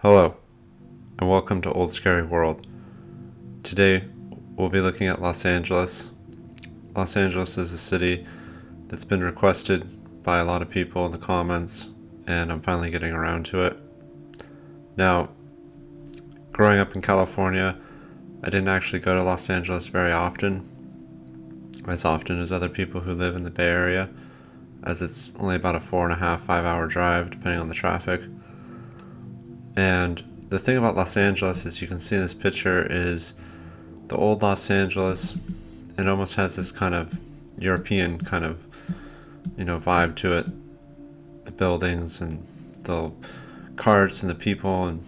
Hello, and welcome to Old Scary World. Today, we'll be looking at Los Angeles. Los Angeles is a city that's been requested by a lot of people in the comments, and I'm finally getting around to it. Now, growing up in California, I didn't actually go to Los Angeles very often as other people who live in the Bay Area, as it's only about a 4.5, 5 hour drive, depending on the traffic. And the thing about Los Angeles, as you can see in this picture, is the old Los Angeles. It almost has this kind of European kind of, vibe to it. The buildings and the carts and the people and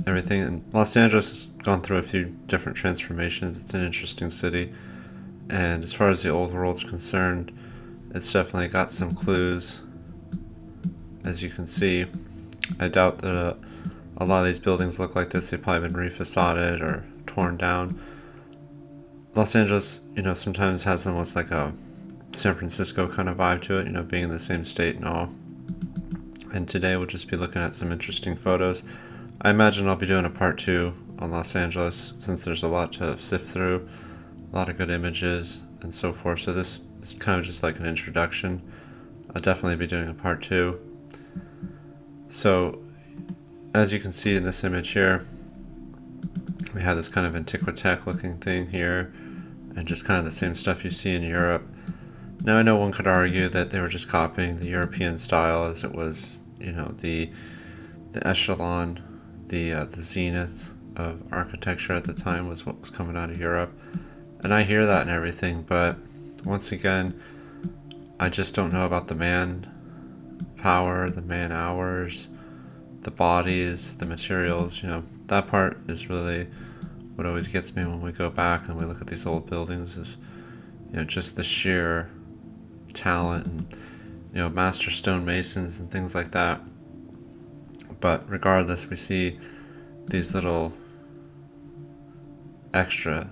everything. And Los Angeles has gone through a few different transformations. It's an interesting city. And as far as the old world's concerned, it's definitely got some clues. As you can see, I doubt that a lot of these buildings look like this. They've probably been refacaded or torn down. Los Angeles, sometimes has almost like a San Francisco kind of vibe to it, being in the same state and all. And today we'll just be looking at some interesting photos. I imagine I'll be doing a part 2 on Los Angeles, since there's a lot to sift through, a lot of good images and so forth. So this is kind of just like an introduction. I'll definitely be doing a part 2. So, as you can see in this image here, we have this kind of Integra Attack looking thing here, and just kind of the same stuff you see in Europe. Now I know one could argue that they were just copying the European style, as it was, the echelon, the zenith of architecture at the time was what was coming out of Europe. And I hear that and everything, but once again, I just don't know about the manpower, the man hours, the bodies, the materials. That part is really what always gets me when we go back and we look at these old buildings, is just the sheer talent and master stonemasons and things like that. But regardless, we see these little extra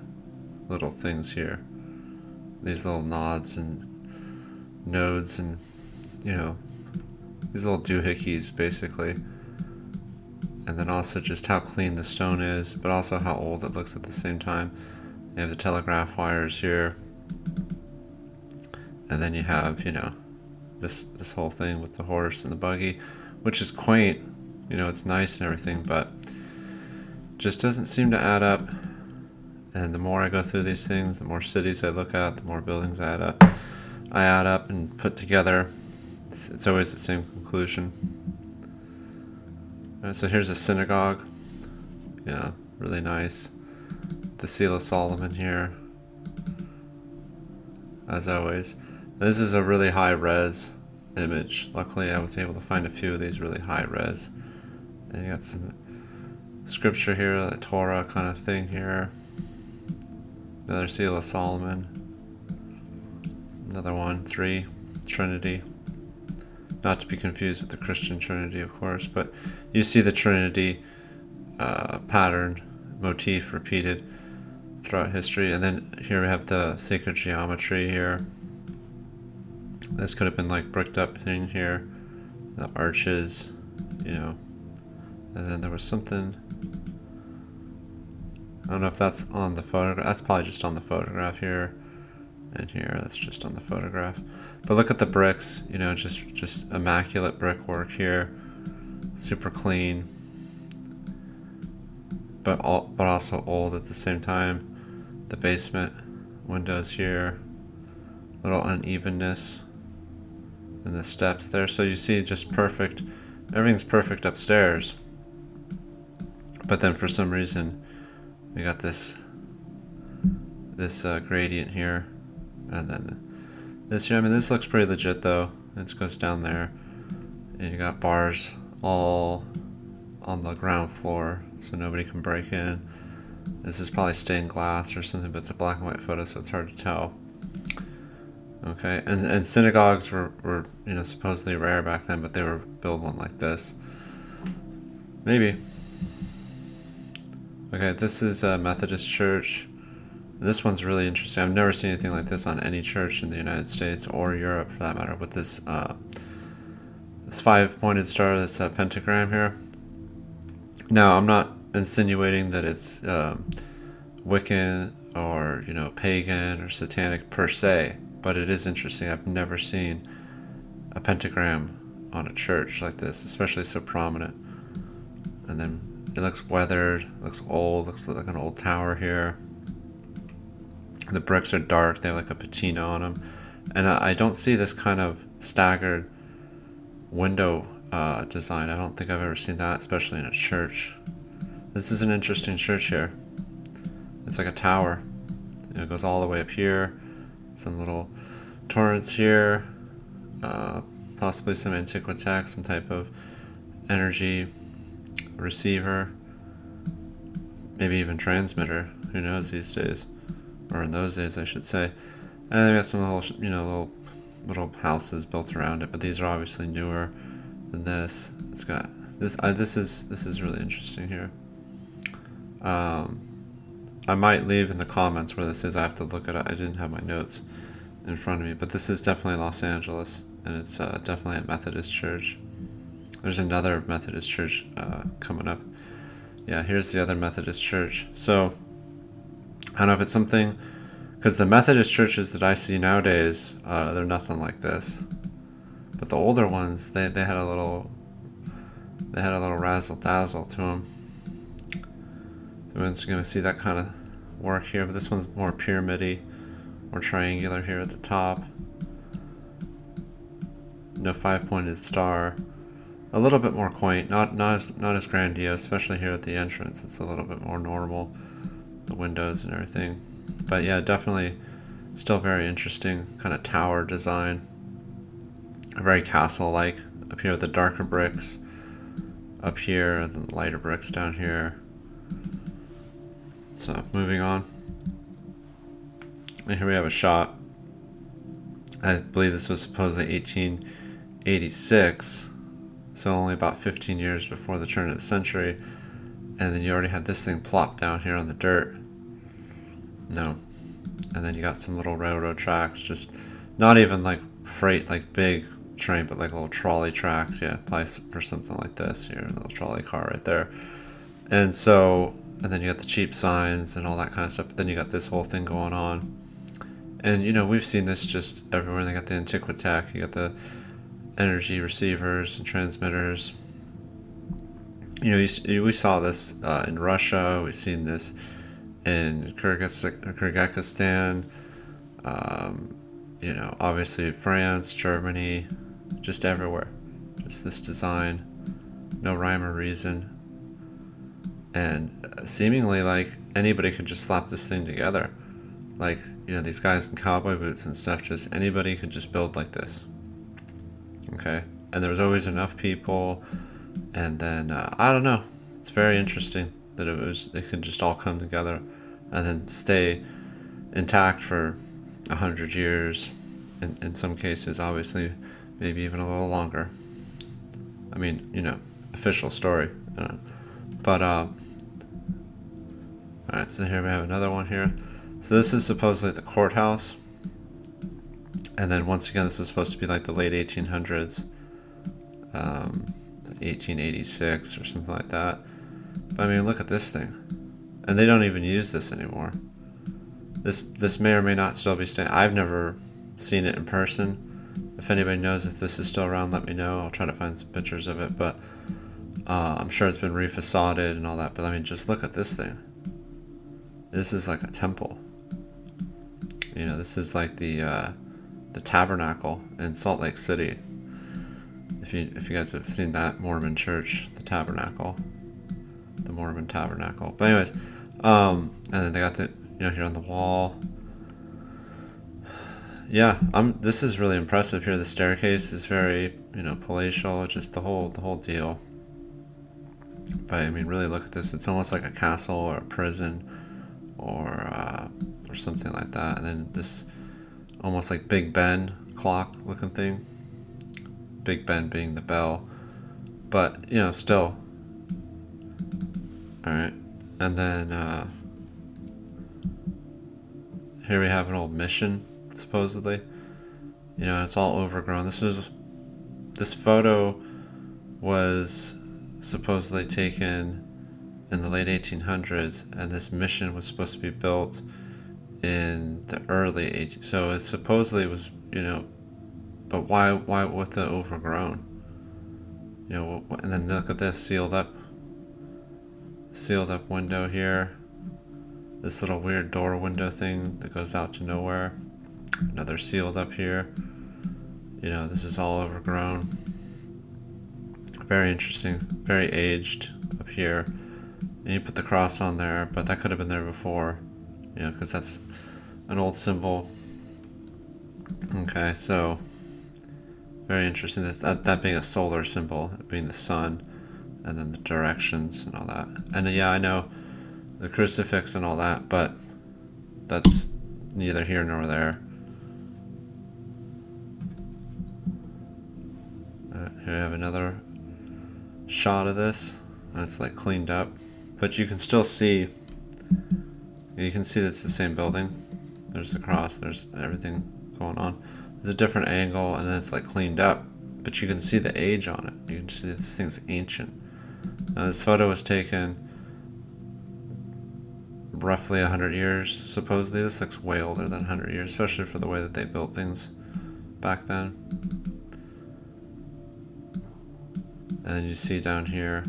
little things here, these little nods and nodes and these little doohickeys basically. And then also just how clean the stone is, but also how old it looks at the same time. You have the telegraph wires here. And then you have, this whole thing with the horse and the buggy, which is quaint. It's nice and everything, but just doesn't seem to add up. And the more I go through these things, the more cities I look at, the more buildings I add up and put together. It's always the same conclusion. So here's a synagogue. Yeah, really nice. The Seal of Solomon here, as always. This is a really high res image. Luckily I was able to find a few of these really high res. And you got some scripture here, the Torah kind of thing here. Another Seal of Solomon. Another one, 3, Trinity. Not to be confused with the Christian Trinity, of course, but you see the Trinity pattern, motif repeated throughout history. And then here we have the sacred geometry here. This could have been like bricked up thing here, the arches, and then there was something, I don't know if that's on the photograph. That's probably just on the photograph here. And here, that's just on the photograph. But look at the bricks, just immaculate brickwork here. Super clean. But also old at the same time. The basement windows here. Little unevenness in the steps there. So you see just perfect, everything's perfect upstairs. But then for some reason, we got this gradient here. And then this here, this looks pretty legit though. It goes down there. And you got bars all on the ground floor, so nobody can break in. This is probably stained glass or something, but it's a black and white photo, so it's hard to tell. Okay, and synagogues were supposedly rare back then, but they were built one like this. Maybe. Okay, this is a Methodist Church. This one's really interesting. I've never seen anything like this on any church in the United States or Europe, for that matter, with this this 5-pointed star, this pentagram here. Now, I'm not insinuating that it's Wiccan or, pagan or satanic per se, but it is interesting. I've never seen a pentagram on a church like this, especially so prominent. And then it looks weathered, looks old, looks like an old tower here. The bricks are dark, they have like a patina on them. And I don't see this kind of staggered window design. I don't think I've ever seen that, especially in a church. This is an interesting church here. It's like a tower. It goes all the way up here. Some little torrents here. Possibly some Integra Attack, some type of energy receiver. Maybe even transmitter. Who knows these days? Or in those days, I should say. And they got some little houses built around it, but these are obviously newer than this. It's got this. This is really interesting here. I might leave in the comments where this is. I have to look at it. I didn't have my notes in front of me, but this is definitely Los Angeles, and it's definitely a Methodist church. There's another Methodist church coming up. Yeah, here's the other Methodist church. So I don't know if it's something, because the Methodist churches that I see nowadays, they're nothing like this. But the older ones, they had a little razzle dazzle to them. So we're just gonna see that kind of work here, but this one's more pyramid-y, more triangular here at the top. No 5-pointed star. A little bit more quaint, not as grandiose, especially here at the entrance. It's a little bit more normal, the windows and everything. But yeah, definitely still very interesting kind of tower design. Very castle-like. Up here with the darker bricks. Up here, and then the lighter bricks down here. So, moving on. And here we have a shot. I believe this was supposedly 1886. So only about 15 years before the turn of the century. And then you already had this thing plopped down here on the dirt. No. And then you got some little railroad tracks, just not even like freight, like big train, but like little trolley tracks. Yeah, probably for something like this here, a little trolley car right there. And so, and then you got the cheap signs and all that kind of stuff. But then you got this whole thing going on. And we've seen this just everywhere. They got the Integra Attack, you got the energy receivers and transmitters. We saw this in Russia. We've seen this in Kyrgyzstan. Obviously France, Germany, just everywhere. Just this design, no rhyme or reason, and seemingly like anybody could just slap this thing together. Like these guys in cowboy boots and stuff. Just anybody could just build like this. Okay, and there was always enough people, and then I don't know. It's very interesting that it could just all come together, and then stay intact for 100 years. In some cases, obviously, maybe even a little longer. I mean, official story. But all right. So here we have another one here. So this is supposedly the courthouse. And then once again, this is supposed to be like the late 1800s, 1886 or something like that. But I mean, look at this thing, and they don't even use this anymore. This may or may not still be staying. I've never seen it in person. If anybody knows if this is still around, let me know. I'll try to find some pictures of it. But I'm sure it's been refacaded and all that. But I mean, just look at this thing. This is like a temple. This is like the tabernacle in Salt Lake City. If you guys have seen that Mormon church, the tabernacle, the Mormon tabernacle. But anyways, and then they got the here on the wall. Yeah, this is really impressive here. The staircase is very palatial, just the whole deal. But I mean, really look at this. It's almost like a castle or a prison, or something like that. And then this almost like Big Ben clock looking thing. Big Ben being the bell, but still. All right, and then here we have an old mission, supposedly. It's all overgrown. This photo was supposedly taken in the late 1800s, and this mission was supposed to be built in the early 1800s. So it supposedly was, but why with the overgrown? And then look at this sealed up window here. This little weird door window thing that goes out to nowhere. Another sealed up here. This is all overgrown. Very interesting, very aged up here. And you put the cross on there, but that could have been there before, because that's an old symbol. Okay, so very interesting that being a solar symbol, being the sun, and then the directions and all that. And yeah, I know the crucifix and all that, but that's neither here nor there. Here we have another shot of this, and it's like cleaned up, but you can still see. You can see that it's the same building. There's the cross. There's everything going on. There's a different angle, and then it's like cleaned up, but you can see the age on it. You can see this thing's ancient. Now, this photo was taken roughly 100 years. Supposedly, this looks way older than 100 years, especially for the way that they built things back then. And then you see down here,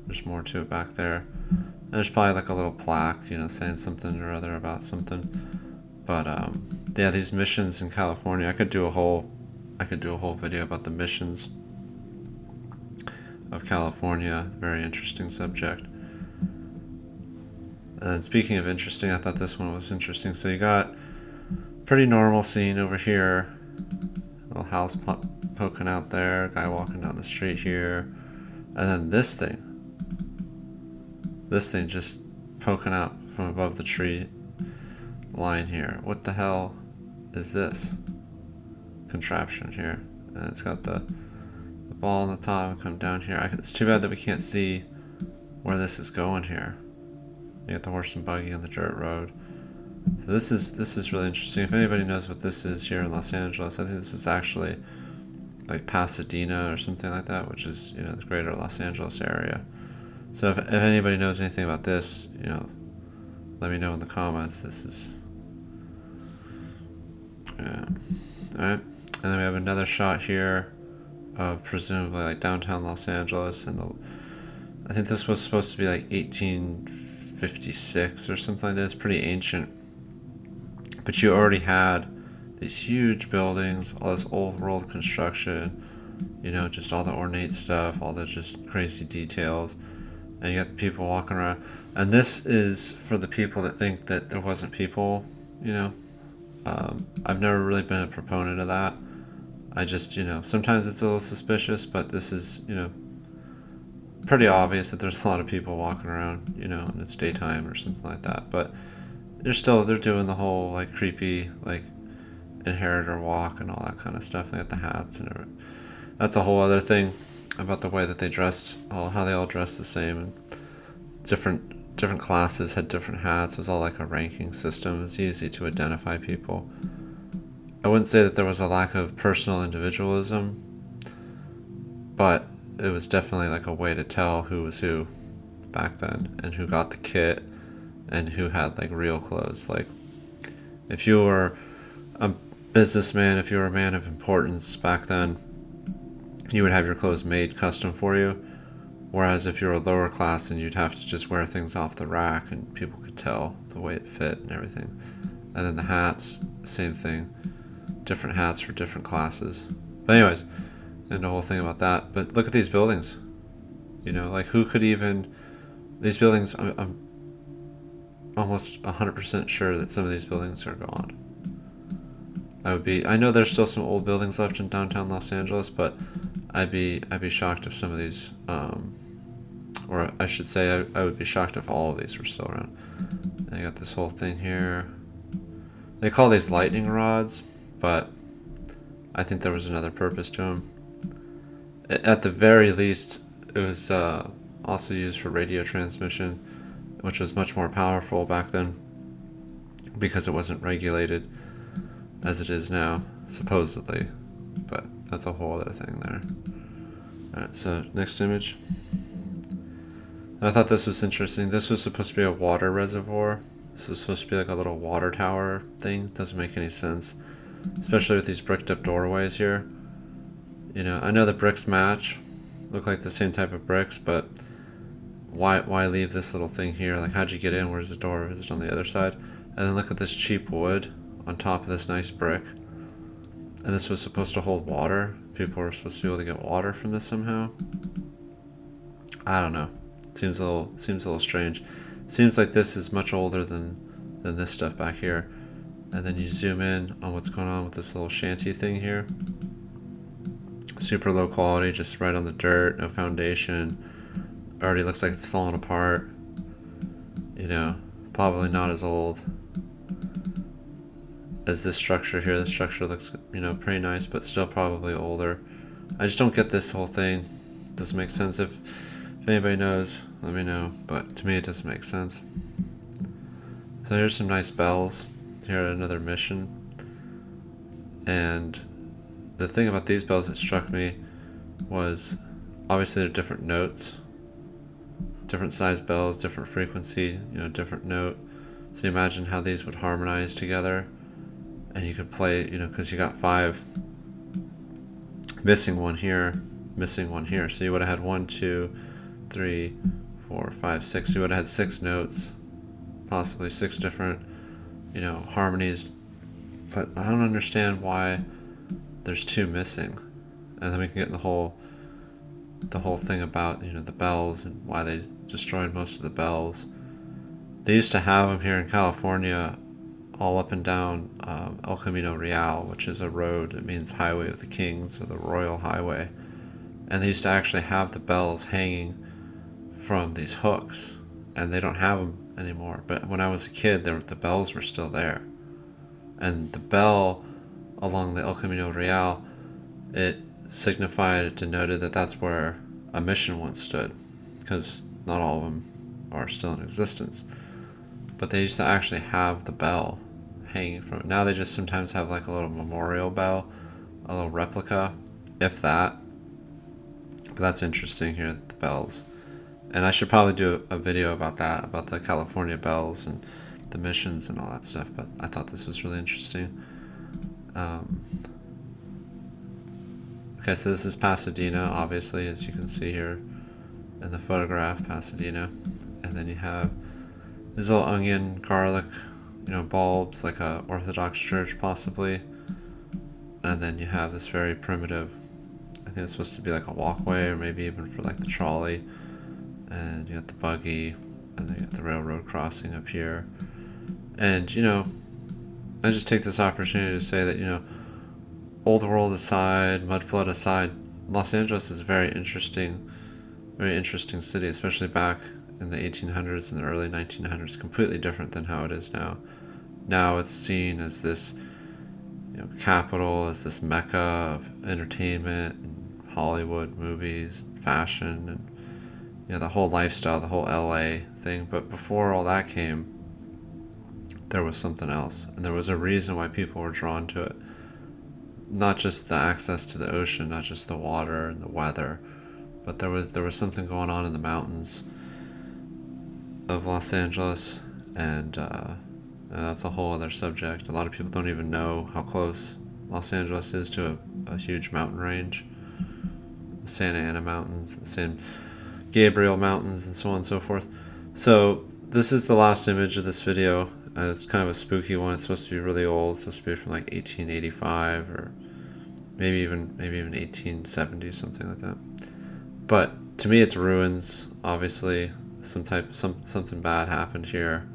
there's more to it back there. And there's probably like a little plaque, saying something or other about something. But yeah, these missions in California, I could do a whole video about the missions of California. Very interesting subject. And speaking of interesting, I thought this one was interesting. So you got pretty normal scene over here. Little house poking out there, guy walking down the street here. And then this thing just poking out from above the tree line here. What the hell is this? Contraption here. And it's got the ball on the top and come down here. It's too bad that we can't see where this is going here. You got the horse and buggy on the dirt road. So this is really interesting. If anybody knows what this is here in Los Angeles, I think this is actually like Pasadena or something like that, which is the greater Los Angeles area. So if anybody knows anything about this, let me know in the comments. This is alright. And then we have another shot here of presumably like downtown Los Angeles, and I think this was supposed to be like 1856 or something like that. It's pretty ancient. But you already had these huge buildings, all this old world construction, just all the ornate stuff, all the just crazy details. And you got the people walking around. And this is for the people that think that there wasn't people, I've never really been a proponent of that. I just, sometimes it's a little suspicious, but this is, pretty obvious that there's a lot of people walking around, and it's daytime or something like that. But they're doing the whole like creepy like inheritor walk and all that kind of stuff. They got the hats and everything. That's a whole other thing about the way that they dressed, how they all dressed the same, and different classes had different hats. It was all like a ranking system. It was easy to identify people. I wouldn't say that there was a lack of personal individualism, but it was definitely like a way to tell who was who back then, and who got the kit, and who had like real clothes. Like if you were a businessman, if you were a man of importance back then, you would have your clothes made custom for you. Whereas if you're a lower class, then you'd have to just wear things off the rack, and people could tell the way it fit and everything. And then the hats, same thing. Different hats for different classes. But anyways, and the whole thing about that. But look at these buildings. Like who could even... These buildings, I'm almost 100% sure that some of these buildings are gone. I know there's still some old buildings left in downtown Los Angeles, but I'd be shocked if some of these, or I should say, I would be shocked if all of these were still around. And I got this whole thing here. They call these lightning rods, but I think there was another purpose to them. At the very least, it was also used for radio transmission, which was much more powerful back then because it wasn't regulated as it is now, supposedly. But that's a whole other thing there. Alright, so next image. And I thought this was interesting. This was supposed to be a water reservoir. This was supposed to be like a little water tower thing. Doesn't make any sense, especially with these bricked up doorways here. You know, I know the bricks match, look like the same type of bricks, but why leave this little thing here? Like, how'd you get in? Where's the door? Is it on the other side? And then look at this cheap wood on top of this nice brick. And this was supposed to hold water. People were supposed to be able to get water from this somehow. I don't know. Seems a little strange. Seems like this is much older than this stuff back here. And then you zoom in on what's going on with this little shanty thing here. Super low quality, just right on the dirt, no foundation. Already looks like it's falling apart. You know, probably not as old as this structure here. This structure looks, you know, pretty nice, but still probably older. I just don't get this whole thing. Doesn't make sense. If anybody knows, let me know. But to me, it doesn't make sense. So here's some nice bells here at another mission. And the thing about these bells that struck me was obviously they're different notes, different size bells, different frequency, you know, different note. So you imagine how these would harmonize together, and you could play, you know, because you got 5, missing one here, missing one here. So you would have had 1, 2, 3, 4, 5, 6. You would have had 6 notes, possibly 6 different, you know, harmonies. But I don't understand why there's 2 missing. And then we can get in the whole thing about, you know, the bells and why they destroyed most of the bells. They used to have them here in California all up and down El Camino Real, which is a road. It means highway of the kings, or the royal highway. And they used to actually have the bells hanging from these hooks, and they don't have them anymore. But when I was a kid, the bells were still there. And the bell along the El Camino Real, it signified, it denoted that that's where a mission once stood, because not all of them are still in existence. But they used to actually have the bell hanging from it. Now they just sometimes have like a little memorial bell, a little replica, if that. But that's interesting here, the bells. And I should probably do a video about that, about the California bells and the missions and all that stuff, but I thought this was really interesting. Okay, so this is Pasadena, obviously, as you can see here in the photograph, Pasadena. And then you have these little onion, garlic, you know, bulbs, like a Orthodox church, possibly. And then you have this very primitive, I think it's supposed to be like a walkway, or maybe even for like the trolley. And you got the buggy, and then you got the railroad crossing up here. And, you know, I just take this opportunity to say that, you know, old world aside, mud flood aside, Los Angeles is a very interesting city, especially back in the 1800s and the early 1900s. Completely different than how it is now. Now it's seen as this, you know, capital, as this mecca of entertainment and Hollywood movies, fashion, and, you know, the whole lifestyle, the whole LA thing. But before all that came, there was something else, and there was a reason why people were drawn to it. Not just the access to the ocean, not just the water and the weather, but there was something going on in the mountains of Los Angeles, and that's a whole other subject. A lot of people don't even know how close Los Angeles is to a huge mountain range. The Santa Ana Mountains, the San Gabriel Mountains, and so on and so forth. So this is the last image of this video. It's kind of a spooky one. It's supposed to be really old. It's supposed to be from like 1885 or maybe even 1870, something like that. But to me, it's ruins. Obviously, something bad happened here,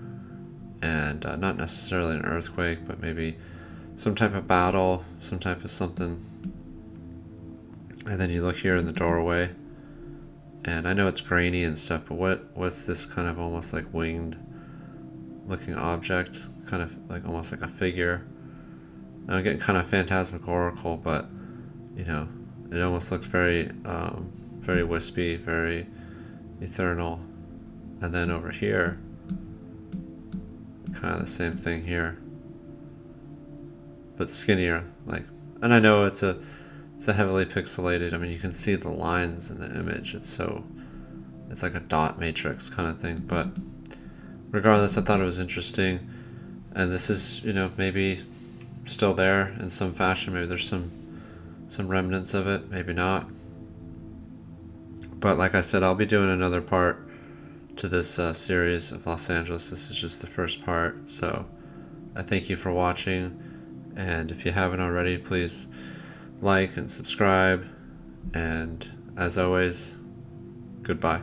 and not necessarily an earthquake, but maybe some type of battle, some type of something. And then you look here in the doorway, and I know it's grainy and stuff, but what's this kind of almost like winged looking object, kind of like almost like a figure. And I'm getting kind of phantasmagorical, but, you know, it almost looks very very wispy, very ethereal. And then over here, kind of the same thing here, but skinnier. Like, and I know it's a heavily pixelated. I mean, you can see the lines in the image. It's It's like a dot matrix kind of thing. But regardless, I thought it was interesting. And this is, maybe still there in some fashion. Maybe there's some remnants of it, maybe not. But like I said, I'll be doing another part to this series of Los Angeles. This is just the first part. So I thank you for watching. And if you haven't already, please like and subscribe. And as always, goodbye.